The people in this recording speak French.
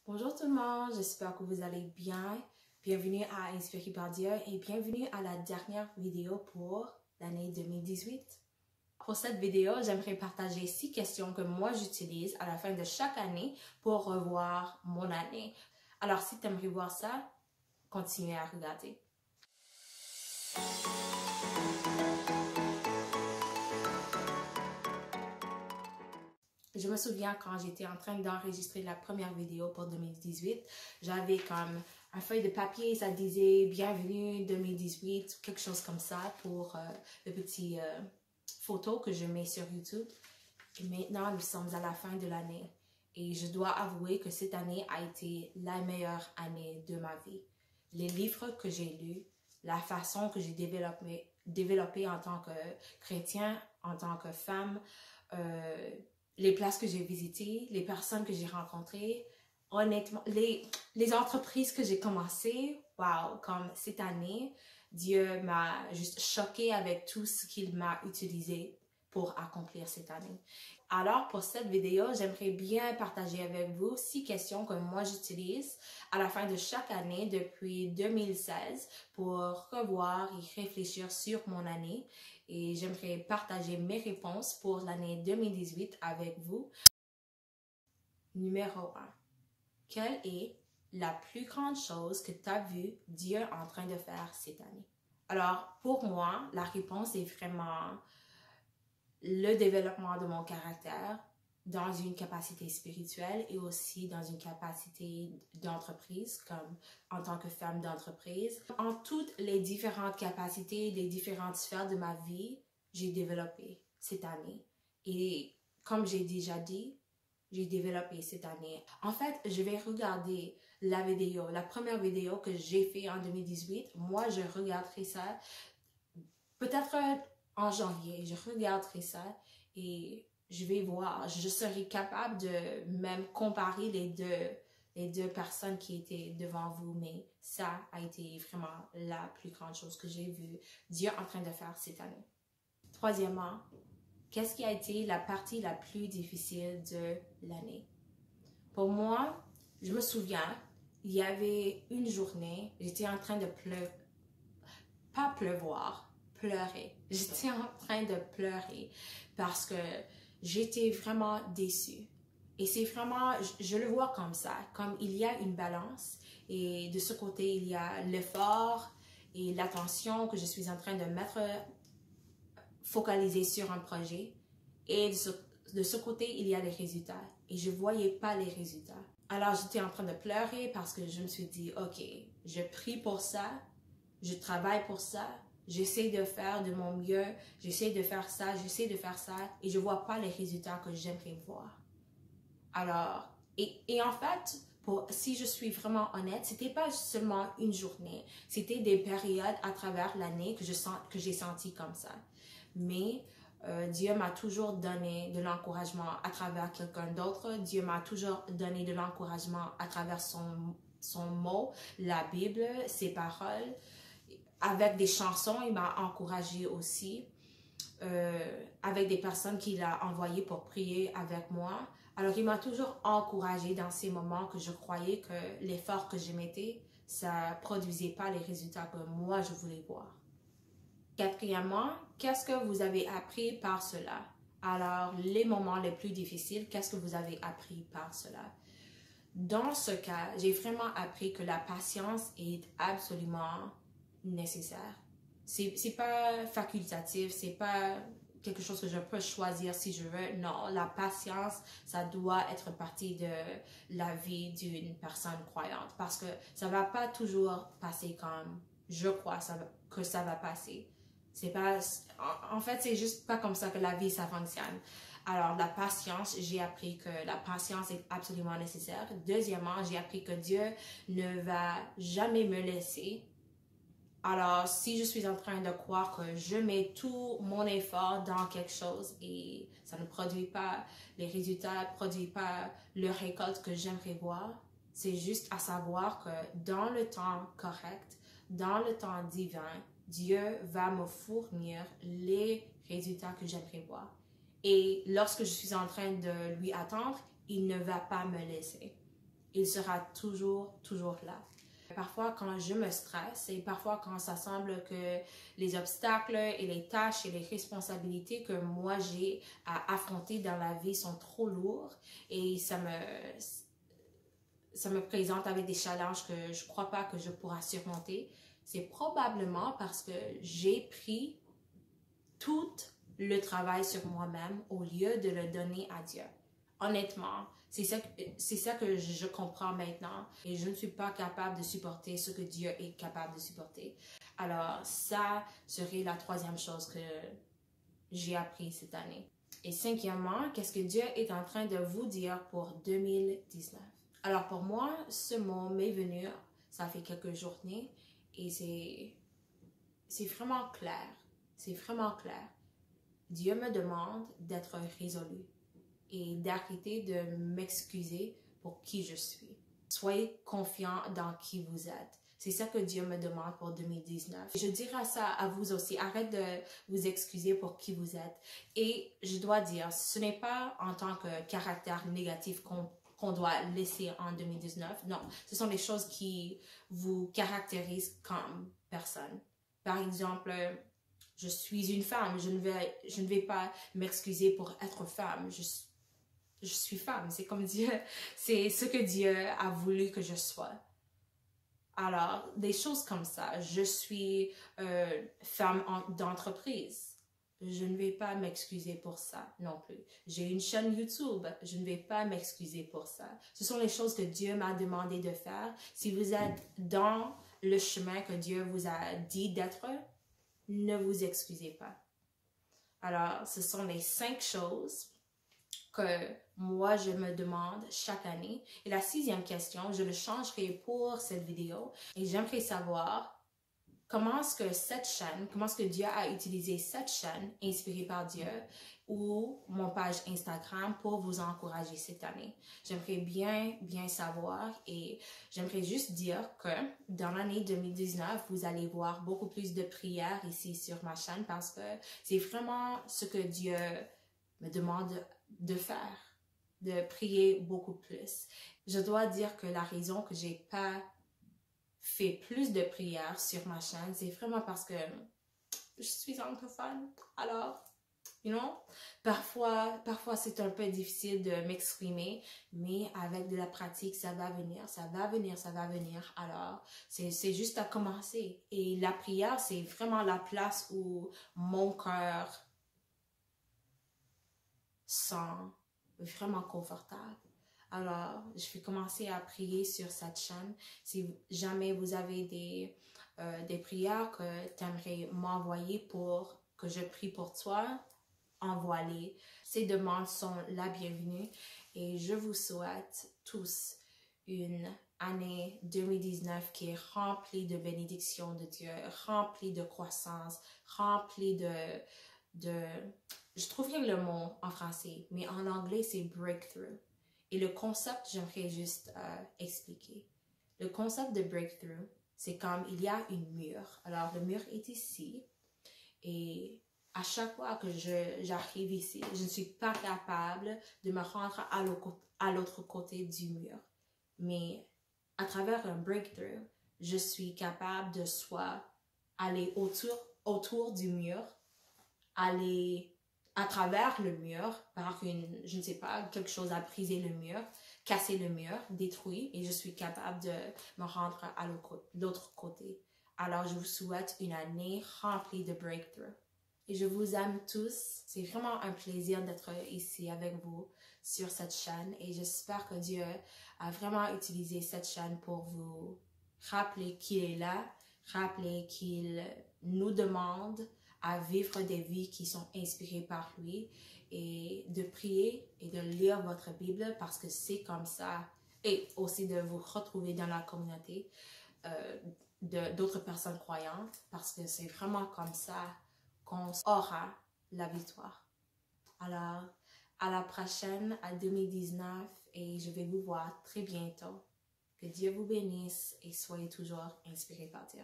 Bonjour tout le monde, j'espère que vous allez bien. Bienvenue à Inspiré par Dieu et bienvenue à la dernière vidéo pour l'année 2018. Pour cette vidéo, j'aimerais partager 6 questions que moi j'utilise à la fin de chaque année pour revoir mon année. Alors si tu aimerais voir ça, continuez à regarder. Je me souviens quand j'étais en train d'enregistrer la première vidéo pour 2018, j'avais comme un feuille de papier, ça disait Bienvenue 2018, quelque chose comme ça pour le petit photo que je mets sur YouTube. Et maintenant, nous sommes à la fin de l'année et je dois avouer que cette année a été la meilleure année de ma vie. Les livres que j'ai lus, la façon que j'ai développé en tant que chrétien, en tant que femme, les places que j'ai visitées, les personnes que j'ai rencontrées, honnêtement, les entreprises que j'ai commencées, wow, comme cette année, Dieu m'a juste choquée avec tout ce qu'il m'a utilisé pour accomplir cette année. Alors, pour cette vidéo, j'aimerais bien partager avec vous 6 questions que moi j'utilise à la fin de chaque année depuis 2016 pour revoir et réfléchir sur mon année. Et j'aimerais partager mes réponses pour l'année 2018 avec vous. Numéro 1. Quelle est la plus grande chose que tu as vu Dieu en train de faire cette année? Alors, pour moi, la réponse est vraiment le développement de mon caractère dans une capacité spirituelle et aussi dans une capacité d'entreprise, comme en tant que femme d'entreprise. En toutes les différentes capacités, les différentes sphères de ma vie, j'ai développé cette année. Et comme j'ai déjà dit, j'ai développé cette année. En fait, je vais regarder la vidéo, la première vidéo que j'ai fait en 2018. Moi, je regarderai ça peut-être en janvier. Je regarderai ça et je vais voir. Je serai capable de même comparer les deux personnes qui étaient devant vous. Mais ça a été vraiment la plus grande chose que j'ai vue Dieu en train de faire cette année. Troisièmement, qu'est-ce qui a été la partie la plus difficile de l'année? Pour moi, je me souviens, il y avait une journée, j'étais en train de pas pleuvoir, pleurer. J'étais en train de pleurer parce que j'étais vraiment déçue. Et c'est vraiment, je le vois comme ça, comme il y a une balance et de ce côté, il y a l'effort et l'attention que je suis en train de mettre focalisé sur un projet et de ce côté, il y a les résultats et je ne voyais pas les résultats. Alors, j'étais en train de pleurer parce que je me suis dit, OK, je prie pour ça, je travaille pour ça, j'essaie de faire de mon mieux, j'essaie de faire ça et je ne vois pas les résultats que j'aimerais voir. Alors, et en fait, si je suis vraiment honnête, c'était pas seulement une journée, c'était des périodes à travers l'année que j'ai senti comme ça. Mais Dieu m'a toujours donné de l'encouragement à travers quelqu'un d'autre. Dieu m'a toujours donné de l'encouragement à travers son mot, la Bible, ses paroles. Avec des chansons, il m'a encouragé aussi. Avec des personnes qu'il a envoyées pour prier avec moi. Alors, il m'a toujours encouragé dans ces moments que je croyais que l'effort que je mettais, ça ne produisait pas les résultats que moi, je voulais voir. Quatrièmement, qu'est-ce que vous avez appris par cela? Alors, les moments les plus difficiles, qu'est-ce que vous avez appris par cela? Dans ce cas, j'ai vraiment appris que la patience est absolument nécessaire. C'est pas facultatif, c'est pas quelque chose que je peux choisir si je veux. Non, la patience, ça doit être partie de la vie d'une personne croyante parce que ça va pas toujours passer comme je crois que ça va passer. C'est pas, en fait, c'est juste pas comme ça que la vie, ça fonctionne. Alors, la patience, j'ai appris que la patience est absolument nécessaire. Deuxièmement, j'ai appris que Dieu ne va jamais me laisser. Alors, si je suis en train de croire que je mets tout mon effort dans quelque chose et ça ne produit pas les résultats, ne produit pas le récolte que j'aimerais voir, c'est juste à savoir que dans le temps correct, dans le temps divin, Dieu va me fournir les résultats que j'aimerais voir. Et lorsque je suis en train de lui attendre, il ne va pas me laisser. il sera toujours là. Parfois, quand je me stresse et parfois quand ça semble que les obstacles et les tâches et les responsabilités que moi j'ai à affronter dans la vie sont trop lourds et ça me présente avec des challenges que je crois pas que je pourrai surmonter, c'est probablement parce que j'ai pris tout le travail sur moi-même au lieu de le donner à Dieu. Honnêtement, c'est ça que je comprends maintenant et je ne suis pas capable de supporter ce que Dieu est capable de supporter. Alors, ça serait la troisième chose que j'ai appris cette année. Et cinquièmement, qu'est-ce que Dieu est en train de vous dire pour 2019? Alors, pour moi, ce mot m'est venu, ça fait quelques journées et c'est vraiment clair. C'est vraiment clair. Dieu me demande d'être résolu et d'arrêter de m'excuser pour qui je suis. Soyez confiant dans qui vous êtes. C'est ça que Dieu me demande pour 2019. Je dirais ça à vous aussi. Arrête de vous excuser pour qui vous êtes. Et je dois dire, ce n'est pas en tant que caractère négatif qu'on doit laisser en 2019. Non, ce sont les choses qui vous caractérisent comme personne. Par exemple, je suis une femme, je ne vais pas m'excuser pour être femme. Je suis femme, c'est comme Dieu, c'est ce que Dieu a voulu que je sois. Alors, des choses comme ça, je suis femme d'entreprise. Je ne vais pas m'excuser pour ça non plus. J'ai une chaîne YouTube, je ne vais pas m'excuser pour ça. Ce sont les choses que Dieu m'a demandé de faire. Si vous êtes dans le chemin que Dieu vous a dit d'être, ne vous excusez pas. Alors, ce sont les 5 choses que moi, je me demande chaque année. Et la 6e question, je le changerai pour cette vidéo. Et j'aimerais savoir comment est-ce que Dieu a utilisé cette chaîne inspirée par Dieu ou mon page Instagram pour vous encourager cette année. J'aimerais bien savoir et j'aimerais juste dire que dans l'année 2019, vous allez voir beaucoup plus de prières ici sur ma chaîne parce que c'est vraiment ce que Dieu me demande de faire, de prier beaucoup plus. Je dois dire que la raison que j'ai pas fait plus de prières sur ma chaîne, c'est vraiment parce que je suis anglophone. Alors, parfois c'est un peu difficile de m'exprimer, mais avec de la pratique, ça va venir. Alors, c'est juste à commencer. Et la prière, c'est vraiment la place où mon cœur sent vraiment confortable. Alors, je vais commencer à prier sur cette chaîne. Si jamais vous avez des prières que tu aimerais m'envoyer pour que je prie pour toi, envoie-les. Ces demandes sont la bienvenue et je vous souhaite tous une année 2019 qui est remplie de bénédictions de Dieu, remplie de croissance, remplie je trouve que le mot en français, mais en anglais c'est breakthrough. Et le concept, j'aimerais juste expliquer. Le concept de breakthrough, c'est comme il y a une mur. Alors, le mur est ici. Et à chaque fois que j'arrive ici, je ne suis pas capable de me rendre à l'autre côté du mur. Mais à travers un breakthrough, je suis capable de soit aller autour du mur, aller à travers le mur par je ne sais pas, quelque chose a brisé le mur, cassé le mur, détruit et je suis capable de me rendre à l'autre côté. Alors, je vous souhaite une année remplie de breakthrough. Et je vous aime tous. C'est vraiment un plaisir d'être ici avec vous sur cette chaîne et j'espère que Dieu a vraiment utilisé cette chaîne pour vous rappeler qu'il est là, rappeler qu'il nous demande à vivre des vies qui sont inspirées par lui et de prier et de lire votre Bible parce que c'est comme ça et aussi de vous retrouver dans la communauté d'autres personnes croyantes parce que c'est vraiment comme ça qu'on aura la victoire. Alors, à la prochaine, à 2019 et je vais vous voir très bientôt. Que Dieu vous bénisse et soyez toujours inspirés par Dieu.